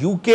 UK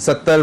70,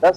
10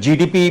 GDP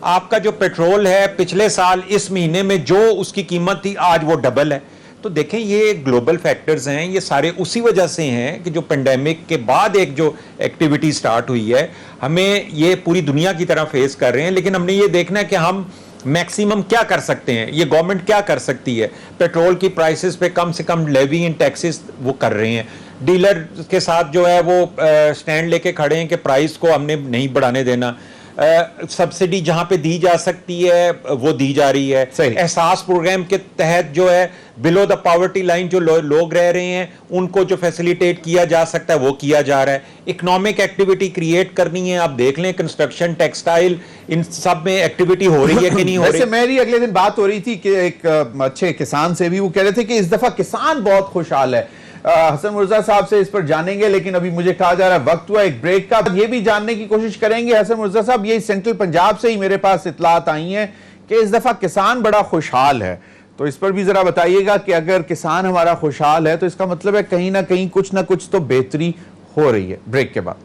آپ کا جو پیٹرول ہے پچھلے سال اس مہینے میں جو اس کی قیمت تھی آج وہ ڈبل ہے. تو دیکھیں یہ گلوبل فیکٹرز ہیں, یہ سارے اسی وجہ سے ہیں کہ جو پینڈیمک کے بعد ایک جو ایکٹیویٹی سٹارٹ ہوئی ہے, ہمیں یہ پوری دنیا کی طرح فیس کر رہے ہیں, لیکن ہم نے یہ دیکھنا ہے کہ ہم میکسیمم کیا کر سکتے ہیں, یہ گورنمنٹ کیا کر سکتی ہے. پیٹرول کی پرائسز پہ کم سے کم لیوی ان ٹیکسز وہ کر رہے ہیں, ڈیلر کے ساتھ جو ہے وہ سٹینڈ لے کے کھڑے ہیں کہ پرائس کو ہم نے نہیں بڑھانے دینا, سبسڈی جہاں پہ دی جا سکتی ہے وہ دی جا رہی ہے. احساس پروگرام کے تحت جو ہے بلو دا پاورٹی لائن جو لوگ رہ رہے ہیں ان کو جو فیسیلیٹیٹ کیا جا سکتا ہے وہ کیا جا رہا ہے. اکنامک ایکٹیویٹی کریٹ کرنی ہے, آپ دیکھ لیں کنسٹرکشن, ٹیکسٹائل, ان سب میں ایکٹیویٹی ہو رہی ہے کہ نہیں ہو رہی. ویسے میری اگلے دن بات ہو رہی تھی کہ ایک اچھے کسان سے بھی, وہ کہہ رہے تھے کہ اس دفعہ کسان بہت خوشحال ہے. حسن مرزا صاحب سے اس پر جانیں گے, لیکن ابھی مجھے کہا جا رہا ہے وقت ہوا ایک بریک کا. یہ بھی جاننے کی کوشش کریں گے حسن مرزا صاحب, یہ سینٹرل پنجاب سے ہی میرے پاس اطلاعات آئی ہیں کہ اس دفعہ کسان بڑا خوشحال ہے, تو اس پر بھی ذرا بتائیے گا کہ اگر کسان ہمارا خوشحال ہے تو اس کا مطلب ہے کہیں نہ کہیں کچھ نہ کچھ تو بہتری ہو رہی ہے. بریک کے بعد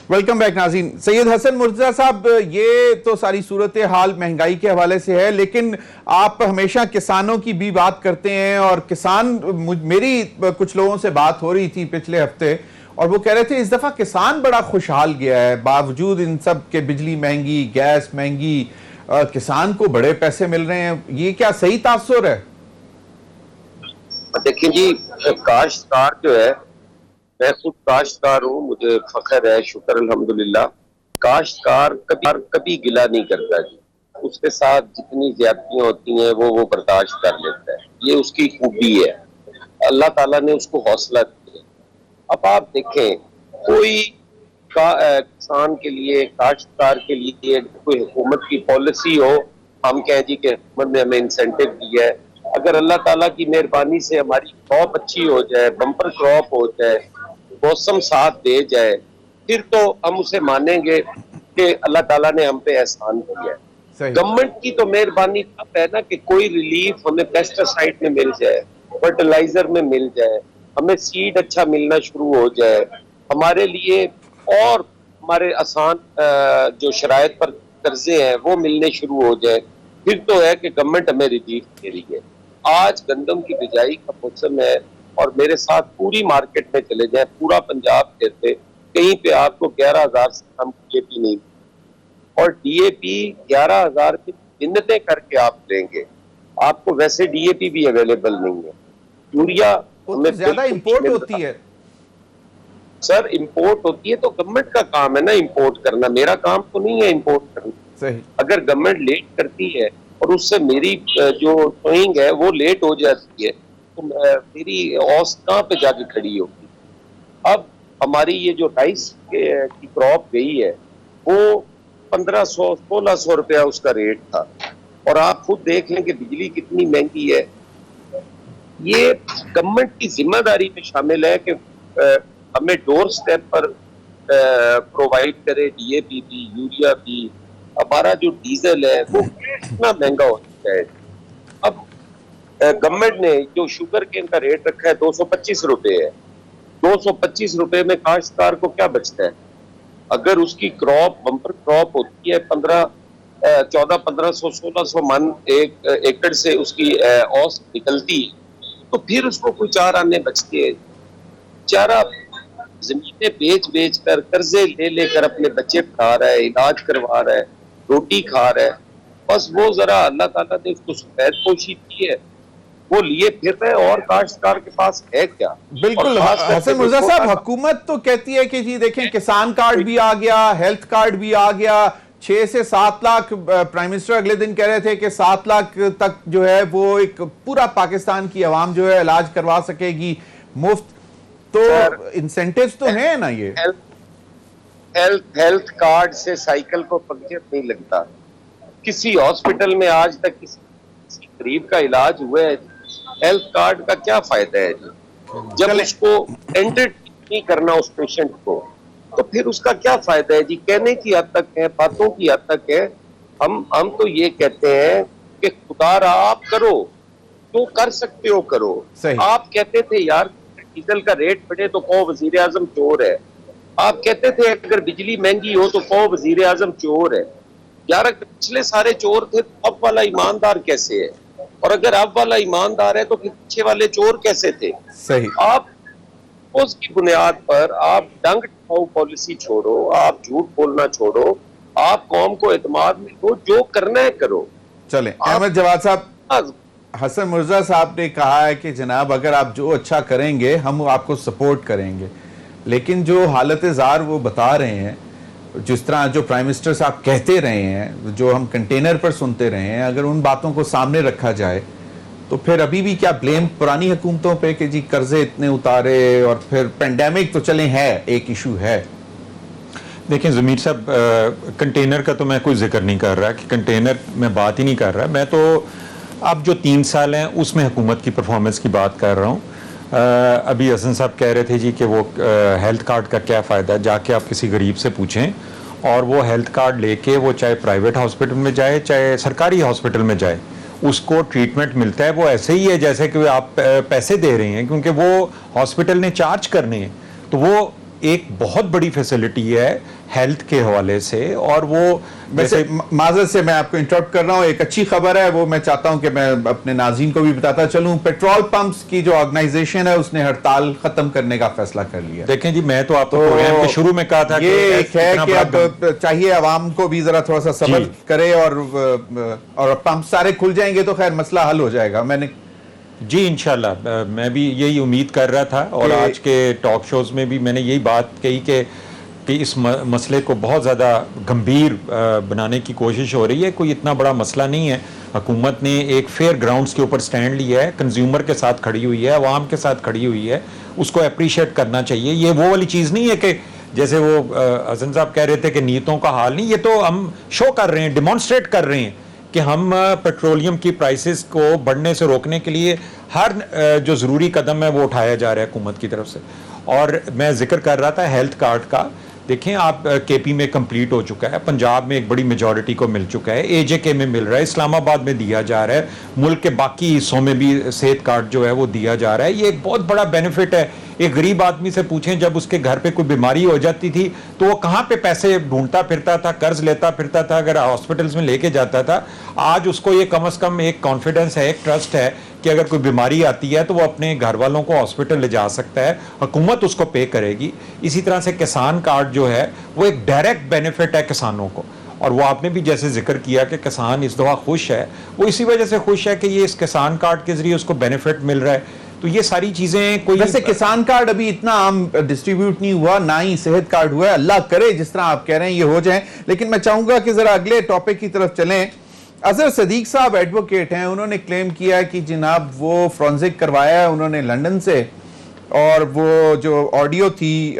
ویلکم بیک ناظرین. سید حسن مرزا صاحب, یہ تو ساری صورتحال مہنگائی کے حوالے سے ہے, لیکن آپ ہمیشہ کسانوں کی بھی بات کرتے ہیں, اور کسان, میری کچھ لوگوں سے بات ہو رہی تھی پچھلے ہفتے اور وہ کہہ رہے تھے اس دفعہ کسان بڑا خوشحال گیا ہے, باوجود ان سب کے بجلی مہنگی, گیس مہنگی, کسان کو بڑے پیسے مل رہے ہیں. یہ کیا صحیح تاثر ہے؟ دیکھیں جی, کاشتکار جو ہے, میں خود کاشتکار ہوں, مجھے فخر ہے, شکر الحمدللہ. کاشتکار کبھی گلہ نہیں کرتا جی, اس کے ساتھ جتنی زیادتیاں ہوتی ہیں وہ برداشت کر لیتا ہے, یہ اس کی خوبی ہے, اللہ تعالیٰ نے اس کو حوصلہ دیا. اب آپ دیکھیں, کوئی کسان کے لیے, کاشتکار کے لیے کوئی حکومت کی پالیسی ہو, ہم کہیں جی کہ حکومت نے ہمیں انسینٹیو دیا ہے, اگر اللہ تعالیٰ کی مہربانی سے ہماری کراپ اچھی ہو جائے, بمپر کراپ ہو جائے, موسم ساتھ دے جائے, پھر تو ہم اسے مانیں گے کہ اللہ تعالیٰ نے ہم پہ احسان کیا ہے. گورنمنٹ کی تو مہربانی اب ہے نا کہ کوئی ریلیف ہمیں پیسٹیسائڈ میں مل جائے, فرٹیلائزر میں مل جائے, ہمیں سیڈ اچھا ملنا شروع ہو جائے, ہمارے لیے اور ہمارے آسان جو شرائط پر قرضے ہیں وہ ملنے شروع ہو جائے, پھر تو ہے کہ گورنمنٹ ہمیں ریلیف دے رہی ہے. آج گندم کی بجائی کا موسم ہے, اور میرے ساتھ پوری مارکیٹ میں چلے جائیں, پورا پنجاب کہتے کہیں پہ آپ کو 11,000 سے کم ڈی اے پی نہیں, اور ڈی اے پی 11,000 کی منتیں کر کے آپ لیں گے, آپ کو ویسے ڈی اے پی بھی اویلیبل نہیں ہے. یوریا ہمیں زیادہ امپورٹ ہوتی ہے سر, امپورٹ ہوتی ہے تو گورنمنٹ کا کام ہے نا امپورٹ کرنا, میرا کام تو نہیں ہے امپورٹ کرنا. صحیح. اگر گورنمنٹ لیٹ کرتی ہے اور اس سے میری جو ٹوئنگ ہے وہ لیٹ ہو جاتی ہے تو میری اوسط کہاں پہ جا کے کھڑی ہوگی. اب ہماری یہ جو رائس کی کراپ گئی ہے وہ 1,500-1,600 روپیہ اس کا ریٹ تھا, اور آپ خود دیکھ لیں کہ بجلی کتنی مہنگی ہے. یہ گورنمنٹ کی ذمہ داری میں شامل ہے کہ ہمیں ڈور سٹیپ پر پرووائڈ کرے ڈی اے پی بھی, یوریا بھی. ہمارا جو ڈیزل ہے وہ کتنا مہنگا ہو چکا ہے. اب گورنمنٹ نے جو شوگر کین کا ریٹ رکھا ہے 225 روپے ہے, 225 روپے میں کاشتکار کو کیا بچتا ہے؟ اگر اس کی کراپ بمپر کراپ ہوتی ہے 1,400-1,500-1,600 من ایک ایکڑ سے اس کی اوسط نکلتی ہے, تو پھر اس کو کوئی 4 آنے بچتے ہیں. چارہ زمینیں بیچ کر, قرضے لے کر اپنے بچے پڑھا رہا ہے, علاج کروا رہا ہے, روٹی کھا رہا ہے. بس وہ ذرا اللہ تعالیٰ نے اس کو سفید پوشی کی ہے, وہ لیے پھر رہے, اور کاشتکار کے پاس ہے کیا؟ بالکل. حسن مرزا صاحب, حکومت تو کہتی ہے کہ جی دیکھیں کسان کارڈ بھی آ گیا, ہیلتھ کارڈ بھی آ گیا, 6 سے 7 لاکھ, پرائم منسٹر اگلے دن کہہ رہے تھے کہ 7 لاکھ تک جو ہے وہ ایک پورا پاکستان کی عوام جو ہے علاج کروا سکے گی مفت. تو انسینٹیوز تو ہیں نا. یہ ہیلتھ کارڈ سے سائیکل کو پنکچر نہیں لگتا. کسی ہاسپٹل میں آج تک کسی غریب کا علاج ہوا ہے؟ ہیلتھ کارڈ کا کیا فائدہ ہے جی؟ جب اس کو انٹرٹین نہیں کرنا اس پیشنٹ کو, تو پھر اس کا کیا فائدہ ہے جی؟ کہنے کی حد تک ہے, باتوں کی حد تک ہے, ہم تو یہ کہتے ہیں کہ خدا را آپ کرو جو کر سکتے ہو کرو. صحیح. آپ کہتے تھے یار ڈیزل کا ریٹ بڑھے تو کہو وزیر اعظم چور ہے. آپ کہتے تھے اگر بجلی مہنگی ہو تو کہو وزیر اعظم چور ہے. یار اگر پچھلے سارے چور تھے تو اب والا ایماندار کیسے ہے؟ اور اگر اب والا ایماندار ہے تو پیچھے والے چور کیسے تھے؟ صحیح. آپ اس کی بنیاد پر آپ ڈنگ ٹھاؤ پالیسی چھوڑو, آپ جھوٹ بولنا چھوڑو, آپ قوم کو اعتماد میں دو, جو کرنا ہے کرو. چلیں احمد جواد صاحب, حسن مرزا صاحب نے کہا ہے کہ جناب اگر آپ جو اچھا کریں گے ہم آپ کو سپورٹ کریں گے, لیکن جو حالت زار وہ بتا رہے ہیں, جس طرح جو پرائم منسٹر صاحب کہتے رہے ہیں, جو ہم کنٹینر پر سنتے رہے ہیں, اگر ان باتوں کو سامنے رکھا جائے تو پھر ابھی بھی کیا بلیم پرانی حکومتوں پہ کہ جی قرضے اتنے اتارے, اور پھر پینڈیمک تو چلیں ہے ایک ایشو ہے. دیکھیں ضمیر صاحب, کنٹینر کا تو میں کوئی ذکر نہیں کر رہا کہ کنٹینر میں بات ہی نہیں کر رہا. میں تو اب جو 3 سال ہیں اس میں حکومت کی پرفارمنس کی بات کر رہا ہوں. ابھی حسن صاحب کہہ رہے تھے جی کہ وہ ہیلتھ کارڈ کا کیا فائدہ ہے, جا کے آپ کسی غریب سے پوچھیں, اور وہ ہیلتھ کارڈ لے کے وہ چاہے پرائیویٹ ہاسپٹل میں جائے چاہے سرکاری ہاسپٹل میں جائے, اس کو ٹریٹمنٹ ملتا ہے وہ ایسے ہی ہے جیسے کہ آپ پیسے دے رہے ہیں, کیونکہ وہ ہاسپٹل نے چارج کرنے ہیں. تو وہ ایک بہت بڑی فیسلٹی ہے ہیلتھ کے حوالے سے. اور وہ ویسے معذرت سے میں آپ کو انٹرپٹ کر رہا ہوں, ایک اچھی خبر ہے, وہ میں چاہتا ہوں کہ میں اپنے ناظرین کو بھی بتاتا چلوں. پیٹرول پمپس کی جو آرگنائزیشن ہے اس نے ہڑتال ختم کرنے کا فیصلہ کر لیا. دیکھیں جی, میں تو آپ کو پروگرام کے شروع میں کہا تھا کہ یہ ایک ہے کہ اب چاہیے عوام کو بھی ذرا تھوڑا سا صبر کرے, اور پمپ سارے کھل جائیں گے تو خیر مسئلہ حل ہو جائے گا. میں نے جی انشاءاللہ میں بھی یہی امید کر رہا تھا, اور آج کے ٹاک شوز میں بھی میں نے یہی بات کہی کہ اس مسئلے کو بہت زیادہ گمبھیر بنانے کی کوشش ہو رہی ہے. کوئی اتنا بڑا مسئلہ نہیں ہے. حکومت نے ایک فیئر گراؤنڈز کے اوپر سٹینڈ لیا ہے, کنزیومر کے ساتھ کھڑی ہوئی ہے, عوام کے ساتھ کھڑی ہوئی ہے, اس کو اپریشیٹ کرنا چاہیے. یہ وہ والی چیز نہیں ہے کہ جیسے وہ حسن صاحب کہہ رہے تھے کہ نیتوں کا حال نہیں, یہ تو ہم شو کر رہے ہیں, ڈیمانسٹریٹ کر رہے ہیں کہ ہم پیٹرولیم کی پرائسز کو بڑھنے سے روکنے کے لیے ہر جو ضروری قدم ہے وہ اٹھایا جا رہا ہے حکومت کی طرف سے. اور میں ذکر کر رہا تھا ہیلتھ کارڈ کا. دیکھیں آپ کے پی میں کمپلیٹ ہو چکا ہے, پنجاب میں ایک بڑی میجورٹی کو مل چکا ہے, اے جے کے میں مل رہا ہے, اسلام آباد میں دیا جا رہا ہے, ملک کے باقی حصوں میں بھی صحت کارڈ جو ہے وہ دیا جا رہا ہے. یہ ایک بہت بڑا بینیفٹ ہے. ایک غریب آدمی سے پوچھیں جب اس کے گھر پہ کوئی بیماری ہو جاتی تھی تو وہ کہاں پہ پیسے ڈھونڈتا پھرتا تھا, قرض لیتا پھرتا تھا, اگر ہاسپٹلس میں لے کے جاتا تھا. آج اس کو یہ کم از کم ایک کانفیڈنس ہے, ایک ٹرسٹ ہے کہ اگر کوئی بیماری آتی ہے تو وہ اپنے گھر والوں کو ہاسپٹل لے جا سکتا ہے, حکومت اس کو پے کرے گی. اسی طرح سے کسان کارڈ جو ہے وہ ایک ڈائریکٹ بینیفٹ ہے کسانوں کو, اور وہ آپ نے بھی جیسے ذکر کیا کہ کسان اس دفعہ خوش ہے. وہ اسی وجہ سے خوش ہے کہ یہ اس کسان کارڈ کے ذریعے اس کو بینیفٹ مل رہا ہے. تو یہ ساری چیزیں کوئی ویسے کسان کارڈ ابھی اتنا عام ڈسٹریبیوٹ نہیں ہوا, نہ ہی صحت کارڈ ہوا ہے. اللہ کرے جس طرح آپ کہہ رہے ہیں یہ ہو جائیں. لیکن میں چاہوں گا کہ ذرا اگلے ٹاپک کی طرف چلیں. اظہر صدیق صاحب ایڈوکیٹ ہیں, انہوں نے کلیم کیا ہے کہ جناب وہ فرانزک کروایا ہے انہوں نے لنڈن سے, اور وہ جو آڈیو تھی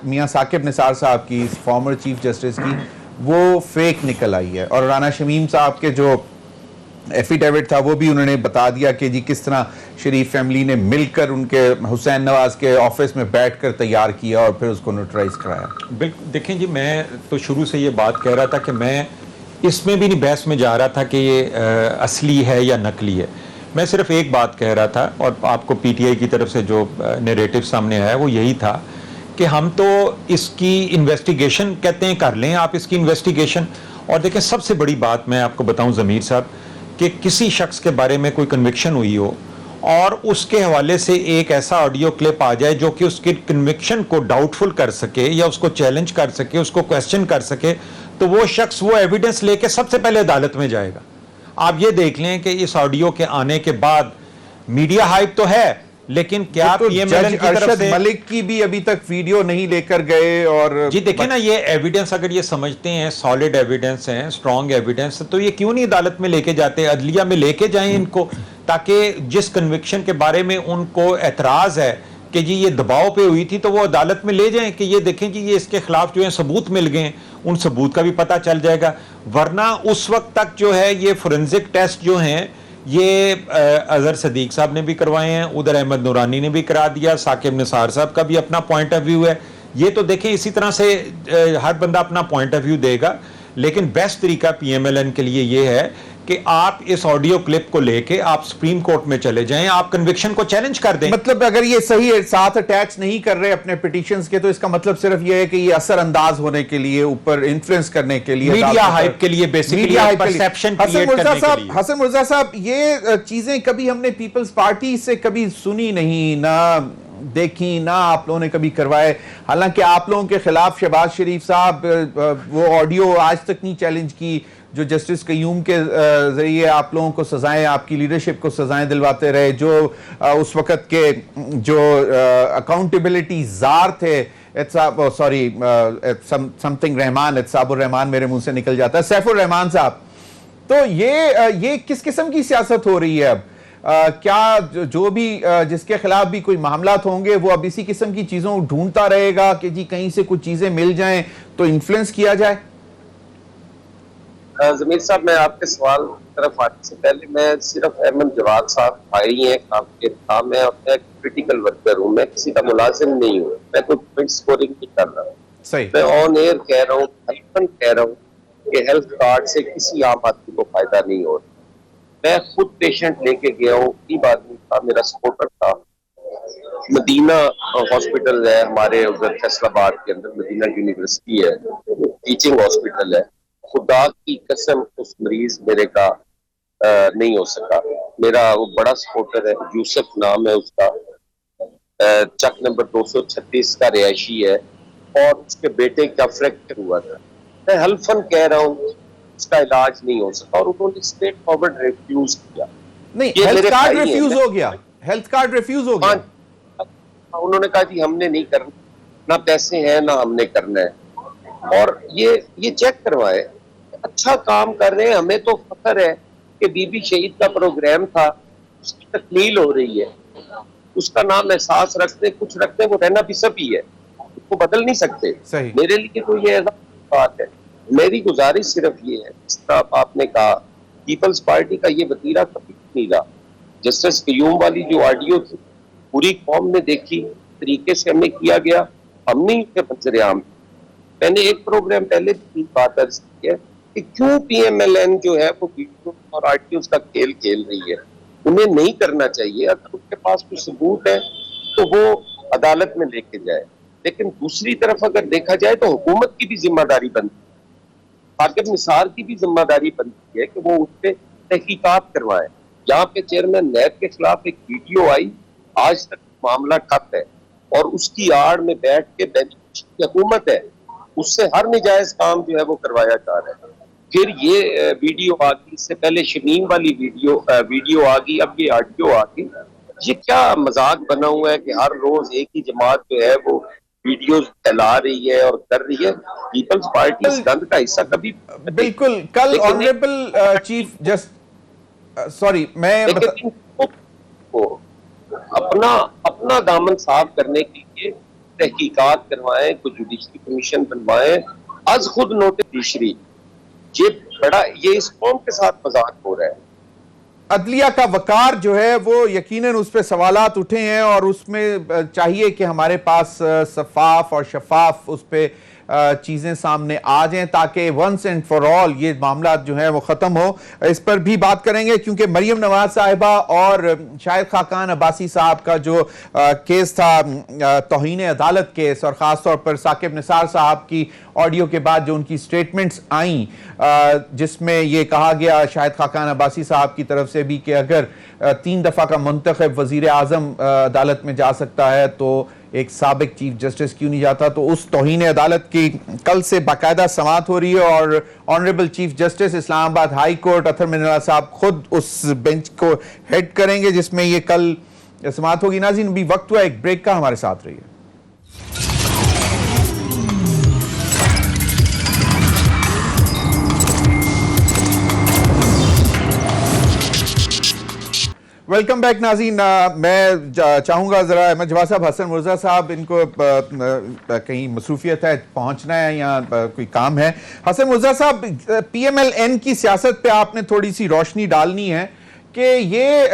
میاں ثاقب نثار صاحب کی, فارمر چیف جسٹس کی, وہ فیک نکل آئی ہے. اور رانا شمیم صاحب کے جو ایفیڈیوٹ تھا وہ بھی انہوں نے بتا دیا کہ جی کس طرح شریف فیملی نے مل کر ان کے حسین نواز کے آفس میں بیٹھ کر تیار کیا اور پھر اس کو نوٹرائز کرایا. بالکل. دیکھیں جی, میں تو شروع سے یہ بات کہہ رہا تھا کہ میں اس میں بھی نہیں بحث میں جا رہا تھا کہ یہ اصلی ہے یا نقلی ہے. میں صرف ایک بات کہہ رہا تھا, اور آپ کو پی ٹی آئی کی طرف سے جو نیریٹو سامنے آیا وہ یہی تھا کہ ہم تو اس کی انویسٹیگیشن کہتے ہیں کر لیں, آپ اس کی انویسٹیگیشن. اور دیکھیں سب سے بڑی بات میں آپ کو بتاؤں ضمیر صاحب, کہ کسی شخص کے بارے میں کوئی کنوکشن ہوئی ہو اور اس کے حوالے سے ایک ایسا آڈیو کلپ آ جائے جو کہ اس کی کنوکشن کو ڈاؤٹ فل کر سکے یا اس کو چیلنج کر سکے, اس کو کویسچن کر سکے, تو وہ شخص وہ ایویڈنس لے کے سب سے پہلے عدالت میں جائے گا. آپ یہ دیکھ لیں کہ اس آڈیو کے آنے کے بعد میڈیا ہائپ تو ہے, لیکن کیا پی ایم ایل این کی طرف سے ملک کی بھی ابھی تک ویڈیو نہیں لے کر گئے. اور جی دیکھیں نا, یہ ایویڈنس اگر یہ سمجھتے ہیں سالڈ ایویڈنس ہیں, اسٹرانگ ایویڈنس, تو یہ کیوں نہیں عدالت میں لے کے جاتے, عدلیہ میں لے کے جائیں ان کو, تاکہ جس کنوکشن کے بارے میں ان کو اعتراض ہے کہ جی یہ دباؤ پہ ہوئی تھی تو وہ عدالت میں لے جائیں کہ یہ دیکھیں جی یہ اس کے خلاف جو ہے ثبوت مل گئے, ان ثبوت کا بھی پتہ چل جائے گا. ورنہ اس وقت تک جو ہے یہ فورنزک ٹیسٹ جو ہیں یہ اظہر صدیق صاحب نے بھی کروائے ہیں, ادھر احمد نورانی نے بھی کرا دیا, ثاقب نثار صاحب کا بھی اپنا پوائنٹ آف ویو ہے. یہ تو دیکھیں اسی طرح سے ہر بندہ اپنا پوائنٹ آف ویو دے گا, لیکن بیسٹ طریقہ پی ایم ایل این کے لیے یہ ہے کہ آپ اس آڈیو کلپ کو لے کے آپ سپریم کورٹ میں چلے جائیں, آپ کنوکشن کو چیلنج کر دیں. مطلب اگر یہ صحیح ہے, ساتھ اٹیچ نہیں کر رہے اپنے پٹیشنز کے, تو اس کا مطلب صرف یہ ہے کہ یہ اثر انداز ہونے کے لیے, اوپر انفلوئنس کرنے کے لیے, میڈیا ہائپ کے لیے, بیسیکلی پرسیپشن کریٹ کرنے کے لیے. حسن مرزا صاحب, یہ چیزیں کبھی ہم نے پیپلز پارٹی سے کبھی سنی نہیں, نہ دیکھی, نہ آپ لوگوں نے کبھی کروائے. حالانکہ آپ لوگوں کے خلاف شہباز شریف صاحب وہ آڈیو آج تک نہیں چیلنج کی جو جسٹس قیوم کے ذریعے آپ لوگوں کو سزائیں, آپ کی لیڈرشپ کو سزائیں دلواتے رہے, جو اس وقت کے جو اکاؤنٹیبلٹی زار تھے, سوری سمتھنگ رحمان, احتساب الرحمان میرے منہ سے نکل جاتا ہے, سیف الرحمان صاحب. تو یہ کس قسم کی سیاست ہو رہی ہے اب؟ کیا جو بھی جس کے خلاف بھی کوئی معاملات ہوں گے وہ اب اسی قسم کی چیزوں ڈھونڈتا رہے گا کہ جی کہیں سے کچھ چیزیں مل جائیں تو انفلوئنس کیا جائے؟ ضمیر صاحب, میں آپ کے سوال کی طرف آنے سے پہلے میں صرف احمد جواد صاحب بھائی ہیں کام کے تھا, میں اپنا ایک کریٹیکل ورکر ہوں, میں کسی کا ملازم نہیں ہوں, میں کوئی پوائنٹ سکورنگ نہیں کر رہا ہوں. صحیح, میں آن ایئر کہہ رہا ہوں, کہہ رہا ہوں کہ ہیلتھ کارڈ سے کسی عام آدمی کو فائدہ نہیں ہو رہا. میں خود پیشنٹ لے کے گیا ہوں, غریب آدمی تھا, میرا سپورٹر تھا. مدینہ ہاسپٹل ہے ہمارے ادھر فیصل آباد کے اندر, مدینہ یونیورسٹی ہے, ٹیچنگ ہاسپٹل ہے. خدا کی قسم اس مریض میرے کا نہیں ہو سکا. میرا وہ بڑا سپورٹر ہے, یوسف نام ہے اس کا, چک نمبر 236 کا رہائشی ہے, اور اس کے بیٹے کا فریکچر ہوا تھا. میں حلفاً کہہ رہا ہوں اس کا علاج نہیں ہو سکا, اور انہوں نے اسٹیٹ فارورڈ ریفیوز کیا. نہیں, ہیلتھ کارڈ ریفیوز ہو گیا, ہیلتھ کارڈ ریفیوز ہو گیا. انہوں نے کہا جی ہم نے نہیں کرنا, نہ پیسے ہیں نہ ہم نے کرنا ہے. اور یہ چیک کروائے, اچھا کام کر رہے ہیں. ہمیں تو فخر ہے کہ بی بی شہید کا پروگرام تھا, اس کی تکمیل ہو رہی ہے. اس کا نام احساس رکھتے کچھ رکھتے, وہ رہنا بھی سب ہی ہے, اس کو بدل نہیں سکتے. میرے لیے تو یہ ایسا بات ہے. میری گزارش صرف یہ ہے, جس طرح آپ نے کہا پیپلز پارٹی کا یہ وتیرہ کبھی نہیں رہا. جسٹس قیوم والی جو آڈیو تھی پوری قوم نے دیکھی, طریقے سے ہمیں کیا گیا, ہم نہیں کے منظر عام. میں نے ایک پروگرام پہلے بھی بات عرض کی ہے کہ کیوں پی ایم ایل این جو ہے وہ ویڈیو اور آرٹیوز کا کھیل کھیل رہی ہے. انہیں نہیں کرنا چاہیے. اگر ان کے پاس کوئی ثبوت ہے تو وہ عدالت میں لے کے جائے. لیکن دوسری طرف اگر دیکھا جائے تو حکومت کی بھی ذمہ داری بنتی ہے, ثاقب نثار کی بھی ذمہ داری بنتی ہے کہ وہ اس پہ تحقیقات کروائے. یہاں پہ چیئرمین نیب کے خلاف ایک ویڈیو آئی, آج تک معاملہ ٹھپ ہے, اور اس کی آڑ میں بیٹھ کے حکومت ہے, اس سے ہر نجائز کام جو ہے وہ کروایا جا رہا ہے. پھر یہ ویڈیو آ گئی, اس سے پہلے شمیم والی ویڈیو آ گئی, اب یہ آڈیو آ گئی. یہ کیا مذاق بنا ہوا ہے کہ ہر روز ایک ہی جماعت جو ہے وہ ویڈیوز پھیلا رہی ہے اور کر رہی ہے. پیپلز پارٹی اس گند کا حصہ کبھی بالکل. کل آنریبل چیف سوری میں اپنا دامن صاف کرنے کے لیے تحقیقات کروائیں, کوئی جوڈیشری کمیشن بنوائیں, از خود نوٹس جوڈیشری. یہ اس قوم کے ساتھ مذاق ہو رہا ہے. عدلیہ کا وقار جو ہے وہ یقیناً اس پہ سوالات اٹھے ہیں, اور اس میں چاہیے کہ ہمارے پاس شفاف اور شفاف اس پہ چیزیں سامنے آ جائیں تاکہ ونس اینڈ فار آل یہ معاملات جو ہیں وہ ختم ہو. اس پر بھی بات کریں گے کیونکہ مریم نواز صاحبہ اور شاہد خاقان عباسی صاحب کا جو کیس تھا, توہین عدالت کیس, اور خاص طور پر ثاقب نثار صاحب کی آڈیو کے بعد جو ان کی سٹیٹمنٹس آئیں جس میں یہ کہا گیا شاہد خاقان عباسی صاحب کی طرف سے بھی کہ اگر 3 دفعہ کا منتخب وزیر اعظم عدالت میں جا سکتا ہے تو ایک سابق چیف جسٹس کیوں نہیں جاتا. تو اس توہین عدالت کی کل سے باقاعدہ سماعت ہو رہی ہے, اور آنریبل چیف جسٹس اسلام آباد ہائی کورٹ اطہر منالہ صاحب خود اس بینچ کو ہیڈ کریں گے جس میں یہ کل سماعت ہوگی. ناظرین ابھی وقت ہوا ایک بریک کا, ہمارے ساتھ رہیے. ویلکم بیک ناظرین. میں چاہوں گا ذرا احمد جواد صاحب, حسن مرزا صاحب ان کو کہیں مصروفیت ہے, پہنچنا ہے یا کوئی کام ہے. حسن مرزا صاحب, پی ایم ایل این کی سیاست پہ آپ نے تھوڑی سی روشنی ڈالنی ہے کہ یہ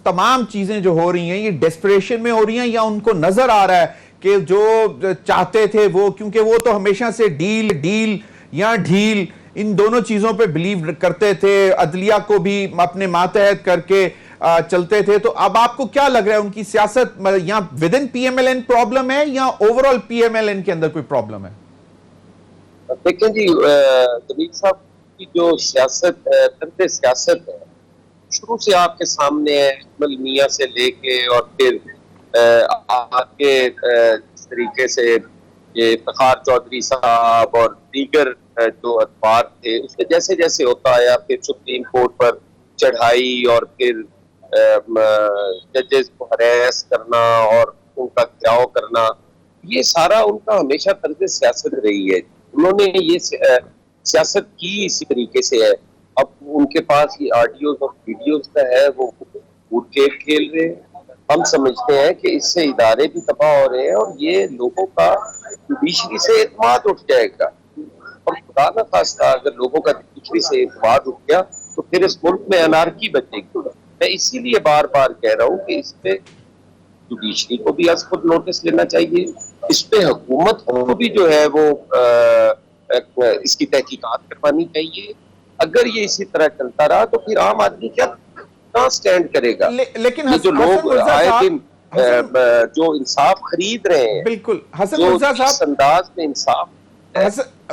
تمام چیزیں جو ہو رہی ہیں یہ ڈیسپریشن میں ہو رہی ہیں, یا ان کو نظر آ رہا ہے کہ جو چاہتے تھے وہ, کیونکہ وہ تو ہمیشہ سے ڈیل یا ڈھیل ان دونوں چیزوں پہ بلیو کرتے تھے, عدلیہ کو بھی اپنے ماتحت کر کے چلتے تھے. تو اب آپ کو کیا لگ رہا ہے ان کی سیاست یہاں within P M L N problem ہے یا overall P M L N کے اندر کوئی پرابلم ہے؟ دیکھیں جی, جمیل صاحب کی جو سیاست ہے, طرز سیاست ہے, شروع سے آپ کے سامنے ہے, اجمل میاں سے لے کے اور پھر آگے اس طریقے سے یہ افتخار چودھری صاحب اور دیگر جو ادوار تھے, اس میں جیسے جیسے ہوتا آیا, پھر سپریم کورٹ پر چڑھائی اور پھر ججز کو ہریس کرنا اور ان کا گھیراؤ کرنا, یہ سارا ان کا ہمیشہ طرز سیاست رہی ہے. انہوں نے یہ سیاست کی اسی طریقے سے ہے. اب ان کے پاس یہ آڈیوز اور ویڈیوز کا ہے, وہ بھوت کھیل کھیل رہے ہیں. ہم سمجھتے ہیں کہ اس سے ادارے بھی تباہ ہو رہے ہیں اور یہ لوگوں کا جوڈیشری سے اعتماد اٹھ جائے گا, اور خدا نہ خواستہ اگر لوگوں کا جوڈیشری سے اعتماد اٹھ گیا تو پھر اس ملک میں انارکی بچے گی. میں اسی لیے بار بار کہہ رہا ہوں کہ اس پہ جوڈیشری کو بھی از خود نوٹس لینا چاہیے, اس پہ حکومت کو بھی جو ہے وہ اس کی تحقیقات کروانی چاہیے. اگر یہ اسی طرح چلتا رہا تو پھر عام آدمی کیا کہاں سٹینڈ کرے گا؟ لیکن جو لوگ آئے دن جو انصاف خرید رہے ہیں, بالکل حسن مرزا صاحب, اس انداز میں انصاف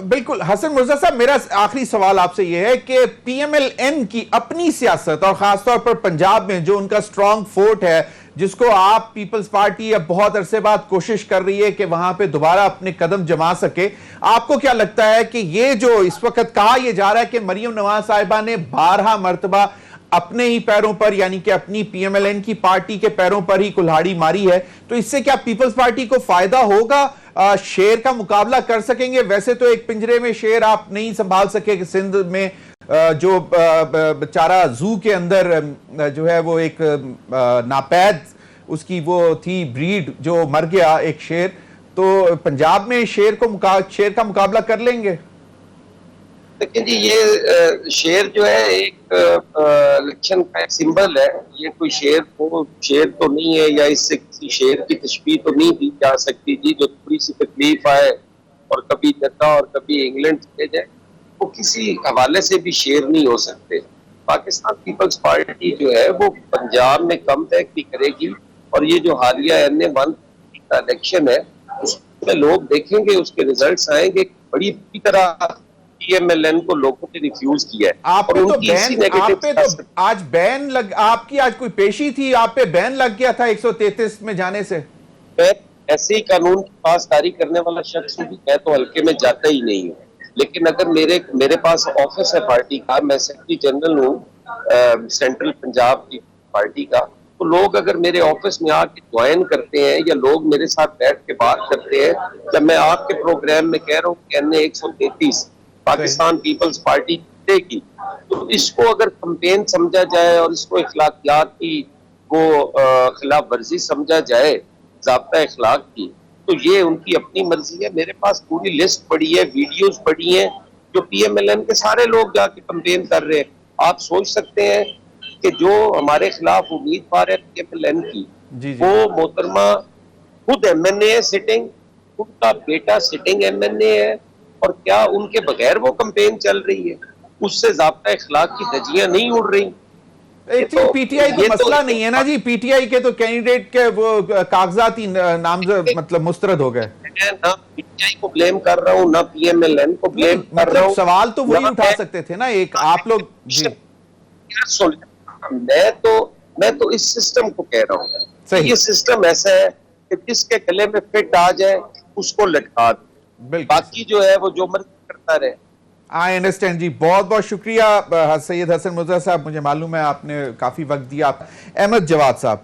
بالکل حسن مرزا صاحب, میرا آخری سوال آپ سے یہ ہے کہ پی ایم ایل این کی اپنی سیاست اور خاص طور پر پنجاب میں جو ان کا سٹرونگ فورٹ ہے, جس کو آپ پیپلز پارٹی اب بہت عرصے بعد کوشش کر رہی ہے کہ وہاں پہ دوبارہ اپنے قدم جما سکے, آپ کو کیا لگتا ہے کہ یہ جو اس وقت کہا یہ جا رہا ہے کہ مریم نواز صاحبہ نے 12 مرتبہ اپنے ہی پیروں پر, یعنی کہ اپنی پی ایم ایل این کی پارٹی کے پیروں پر ہی کلہاڑی ماری ہے, تو اس سے کیا پیپلز پارٹی کو فائدہ ہوگا؟ شیر کا مقابلہ کر سکیں گے؟ ویسے تو ایک پنجرے میں شیر آپ نہیں سنبھال سکے کہ سندھ میں جو بیچارہ زو کے اندر جو ہے وہ ایک ناپید اس کی وہ تھی بریڈ جو مر گیا ایک شیر, تو پنجاب میں شیر کا مقابلہ کر لیں گے؟ لیکن جی یہ شیر جو ہے ایک الیکشن کا ایک سمبل ہے, یہ کوئی شیر تو نہیں ہے, یا اس سے کسی شیر کی تشبیہ تو نہیں دی جا سکتی جی. جو تھوڑی سی تکلیف آئے اور کبھی جدہ اور کبھی انگلینڈ چلے جائے, وہ کسی حوالے سے بھی شیر نہیں ہو سکتے. پاکستان پیپلز پارٹی جو ہے وہ پنجاب میں کم تحقیقی کرے گی, اور یہ جو حالیہ NA1 کا الیکشن ہے اس میں لوگ دیکھیں گے, اس کے ریزلٹس آئیں گے. بڑی طرح پی ایم ایل این کو لوگوں نے ریفیوز کیا ہے. آپ پہ تو آج بین آپ کی آج کوئی پیشی تھی, آپ پہ بین لگ گیا تھا 133 میں جانے سے. ایسے ہی قانون کی پاسداری کرنے والا شخص بھی میں تو حلقے میں جاتا ہی نہیں ہوں, لیکن اگر میرے پاس آفس ہے پارٹی کا, میں سیکرٹری جنرل ہوں سینٹرل پنجاب کی پارٹی کا, تو لوگ اگر میرے آفس میں آ کے جوائن کرتے ہیں یا لوگ میرے ساتھ بیٹھ کے بات کرتے ہیں, جب میں آپ کے پروگرام میں کہہ رہا ہوں کہ NA 133 پاکستان پیپلز پارٹی دے گی, تو اس کو اگر کمپین سمجھا جائے اور اس کو اخلاقیات کی وہ خلاف ورزی سمجھا جائے, ضابطہ اخلاق کی, تو یہ ان کی اپنی مرضی ہے. میرے پاس پوری لسٹ پڑی ہے, ویڈیوز پڑی ہیں جو پی ایم ایل این کے سارے لوگ جا کے کمپین کر رہے ہیں. آپ سوچ سکتے ہیں کہ جو ہمارے خلاف امیدوار ہے پی ایم ایل این کی, وہ محترمہ خود ایم این اے ہے سٹنگ, ان کا بیٹا سٹنگ ایم این اے ہے, اور کیا ان کے بغیر وہ کمپین چل رہی ہے؟ اس سے ضابطہ اخلاق کی دھجیاں نہیں اڑ رہی. پی ٹی آئی کا مسئلہ نہیں ہے نا جی, پی ٹی آئی کے تو کینڈیڈیٹ کے وہ کاغذاتی نامزد مطلب مسترد ہو گئے. نہ پی ٹی آئی کو بلیم کر رہا ہوں, نہ پی ایم ایل این کو بلیم کر رہا ہوں. سوال تو وہی اٹھا سکتے تھے نا ایک آپ لوگ. میں تو اس سسٹم کو کہہ رہا ہوں, یہ سسٹم ایسا ہے کہ جس کے گلے میں فٹ آ جائے اس کو لٹکا دے, باقی جو ہے وہ جو مرضی کرتا رہے. آئی انڈرسٹینڈ جی, بہت بہت شکریہ سید حسن مرزا صاحب, مجھے معلوم ہے آپ نے کافی وقت دیا. احمد جواد صاحب,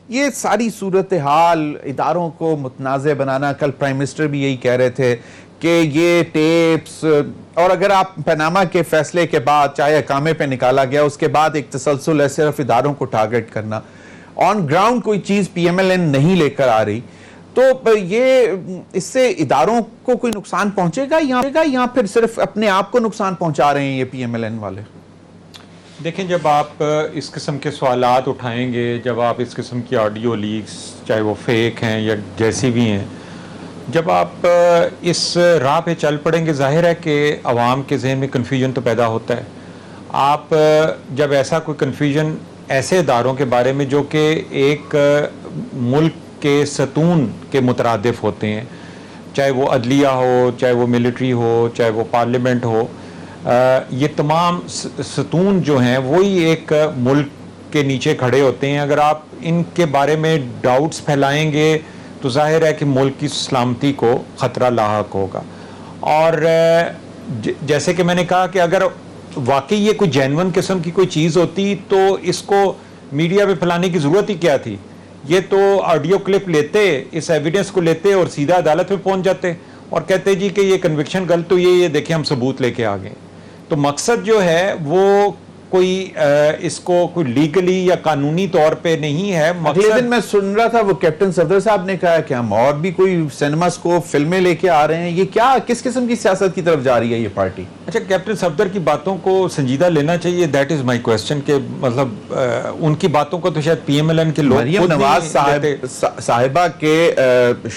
یہ ساری صورتحال اداروں کو متنازع بنانا, کل پرائم منسٹر بھی یہی کہہ رہے تھے کہ یہ ٹیپس, اور اگر آپ پاناما کے فیصلے کے بعد چاہے اقامے پہ نکالا گیا, اس کے بعد ایک تسلسل ہے صرف اداروں کو ٹارگٹ کرنا, آن گراؤنڈ کوئی چیز پی ایم ایل این نہیں لے کر آ رہی, تو یہ اس سے اداروں کو کوئی نقصان پہنچے گا یا پھر صرف اپنے آپ کو نقصان پہنچا رہے ہیں یہ پی ایم ایل این والے؟ دیکھیں, جب آپ اس قسم کے سوالات اٹھائیں گے, جب آپ اس قسم کی آڈیو لیکس چاہے وہ فیک ہیں یا جیسی بھی ہیں, جب آپ اس راہ پہ چل پڑیں گے ظاہر ہے کہ عوام کے ذہن میں کنفیوژن تو پیدا ہوتا ہے. آپ جب ایسا کوئی کنفیوژن ایسے اداروں کے بارے میں جو کہ ایک ملک کے ستون کے مترادف ہوتے ہیں, چاہے وہ عدلیہ ہو, چاہے وہ ملٹری ہو, چاہے وہ پارلیمنٹ ہو, یہ تمام ستون جو ہیں وہی ایک ملک کے نیچے کھڑے ہوتے ہیں. اگر آپ ان کے بارے میں ڈاؤٹس پھیلائیں گے تو ظاہر ہے کہ ملک کی سلامتی کو خطرہ لاحق ہوگا. اور جیسے کہ میں نے کہا کہ اگر واقعی یہ کوئی جینون قسم کی کوئی چیز ہوتی تو اس کو میڈیا پہ پھیلانے کی ضرورت ہی کیا تھی. یہ تو آڈیو کلپ لیتے, اس ایویڈنس کو لیتے اور سیدھا عدالت میں پہنچ جاتے اور کہتے جی کہ یہ کنوکشن غلط ہوئی ہے, یہ دیکھیں ہم ثبوت لے کے آ گئے. تو مقصد جو ہے وہ کوئی اس کو کوئی لیگلی یا قانونی طور پہ نہیں ہے. اگلے دن میں سن رہا تھا وہ کیپٹن صفدر صاحب نے کہا کہ ہم اور بھی کوئی سینما اسکوپ فلمیں لے کے آ رہے ہیں. یہ کیا کس قسم کی سیاست کی طرف جا رہی ہے یہ پارٹی؟ اچھا, کیپٹن صفدر کی باتوں کو سنجیدہ لینا چاہیے, دیٹ از مائی کوسچن. کہ مطلب ان کی باتوں کو تو شاید پی ایم ایل این کے لوگ مریم نواز صاحبہ کے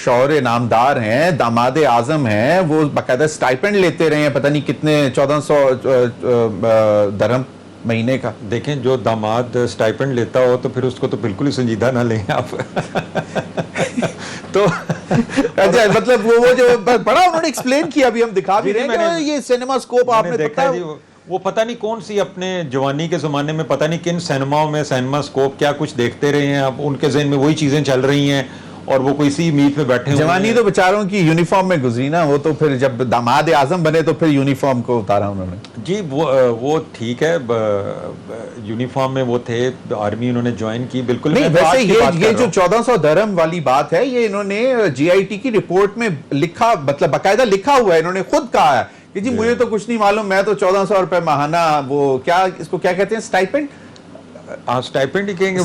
شوہر نامدار ہیں, داماد اعظم ہیں, وہ باقاعدہ سٹائپنڈ لیتے رہے ہیں پتہ نہیں کتنے 1400 درہم مہینے کا. دیکھیں جو داماد سٹائپنڈ لیتا ہو تو پھر اس کو تو بالکل ہی سنجیدہ نہ لیں آپ. تو اچھا مطلب وہ جو بڑا انہوں نے ایکسپلین کیا, ابھی ہم دکھا بھی رہے ہیں کہ یہ سینما اسکوپ آپ نے دیکھا جی, وہ پتہ نہیں کون سی اپنے جوانی کے زمانے میں پتہ نہیں کن سینماؤں میں سینما اسکوپ کیا کچھ دیکھتے رہے ہیں. اب ان کے ذہن میں وہی چیزیں چل رہی ہیں اور وہ کوئی سی امید پہ بیٹھے ہیں. جوانی تو بیچاروں کی یونیفارم میں گزری نا, وہ تو پھر جب داماد اعظم بنے تو پھر یونیفارم کو اتارا انہوں نے. جی وہ ٹھیک ہے, یونیفارم میں وہ تھے, آرمی انہوں نے جوائن کی. بالکل نہیں, ویسے یہ جو 1400 درہم والی بات ہے یہ انہوں نے جی آئی ٹی کی رپورٹ میں لکھا, مطلب باقاعدہ لکھا ہوا ہے, انہوں نے خود کہا ہے کہ جی مجھے تو کچھ نہیں معلوم, میں تو 1400 روپے ماہانہ وہ کیا اس کو کیا کہتے ہیں سٹائپنڈ, سٹائپنڈ ہی کہیں گے,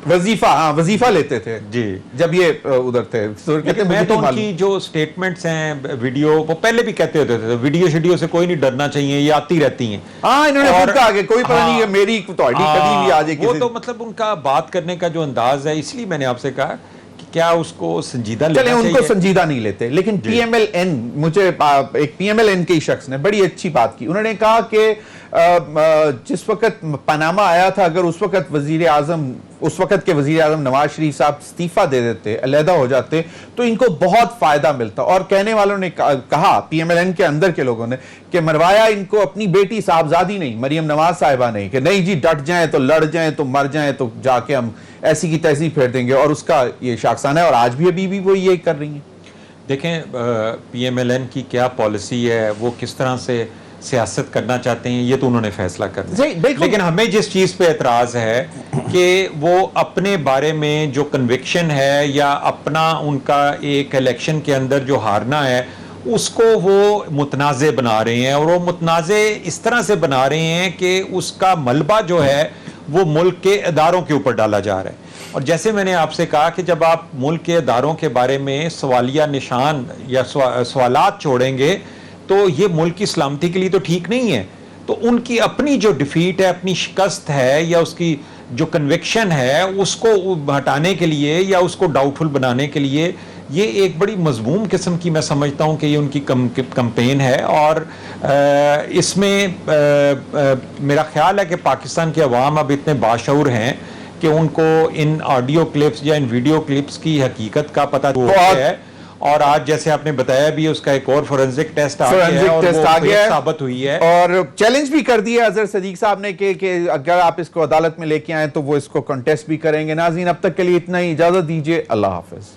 وظیفہ لیتے تھے جی جب یہ ادھر تھے. میں تو ان کی جو سٹیٹمنٹس ہیں ویڈیو, وہ پہلے بھی کہتے ہوتے تھے ویڈیو شیڈیو سے کوئی نہیں ڈرنا چاہیے, یہ آتی رہتی ہیں. ہاں انہوں نے خود کہا کہ کوئی پتہ نہیں میری توڑی کبھی بھی آ جائے. وہ تو مطلب ان کا بات کرنے کا جو انداز ہے, اس لیے میں نے آپ سے کہا کہ کیا اس کو سنجیدہ لینا چاہیے. چلیں ان کو سنجیدہ نہیں لیتے, لیکن پی ایم ایل این, مجھے ایک پی ایم ایل این کے شخص نے بڑی اچھی بات کی. انہوں نے کہا کہ جس وقت پاناما آیا تھا, اگر اس وقت اس وقت کے وزیر اعظم نواز شریف صاحب استعفیٰ دے دیتے, علیحدہ ہو جاتے, تو ان کو بہت فائدہ ملتا. اور کہنے والوں نے کہا, پی ایم ایل این کے اندر کے لوگوں نے, کہ مروایا ان کو اپنی بیٹی صاحبزادی نہیں, مریم نواز صاحبہ نہیں, کہ نہیں جی ڈٹ جائیں تو لڑ جائیں تو مر جائیں تو جا کے ہم ایسی کی تیسی پھیر دیں گے. اور اس کا یہ شاخسانہ ہے, اور آج بھی ابھی وہ یہ کر رہی ہیں. دیکھیں پی ایم ایل این کی کیا پالیسی ہے, وہ کس طرح سے سیاست کرنا چاہتے ہیں, یہ تو انہوں نے فیصلہ کرنا ہے. لیکن ہمیں جس چیز پہ اعتراض ہے کہ وہ اپنے بارے میں جو کنوکشن ہے یا اپنا ان کا ایک الیکشن کے اندر جو ہارنا ہے اس کو وہ متنازع بنا رہے ہیں, اور وہ متنازع اس طرح سے بنا رہے ہیں کہ اس کا ملبہ جو ہے وہ ملک کے اداروں کے اوپر ڈالا جا رہا ہے. اور جیسے میں نے آپ سے کہا کہ جب آپ ملک کے اداروں کے بارے میں سوالیہ نشان یا سوالات چھوڑیں گے تو یہ ملک کی سلامتی کے لیے تو ٹھیک نہیں ہے. تو ان کی اپنی جو ڈیفیٹ ہے, اپنی شکست ہے, یا اس کی جو کنوکشن ہے, اس کو ہٹانے کے لیے یا اس کو ڈاؤٹ فل بنانے کے لیے یہ ایک بڑی مضموم قسم کی میں سمجھتا ہوں کہ یہ ان کی کمپین ہے. اور اس میں میرا خیال ہے کہ پاکستان کے عوام اب اتنے باشعور ہیں کہ ان کو ان آڈیو کلپس یا ان ویڈیو کلپس کی حقیقت کا پتہ ہے. اور آج جیسے آپ نے بتایا بھی اس کا ایک اور فورنزک ٹیسٹ آ گیا ہے اور وہ ثابت ہوئی ہے, اور چیلنج بھی کر دیا اظہر صدیق صاحب نے کہ اگر آپ اس کو عدالت میں لے کے آئیں تو وہ اس کو کنٹیسٹ بھی کریں گے. ناظرین اب تک کے لیے اتنا ہی, اجازت دیجیے, اللہ حافظ.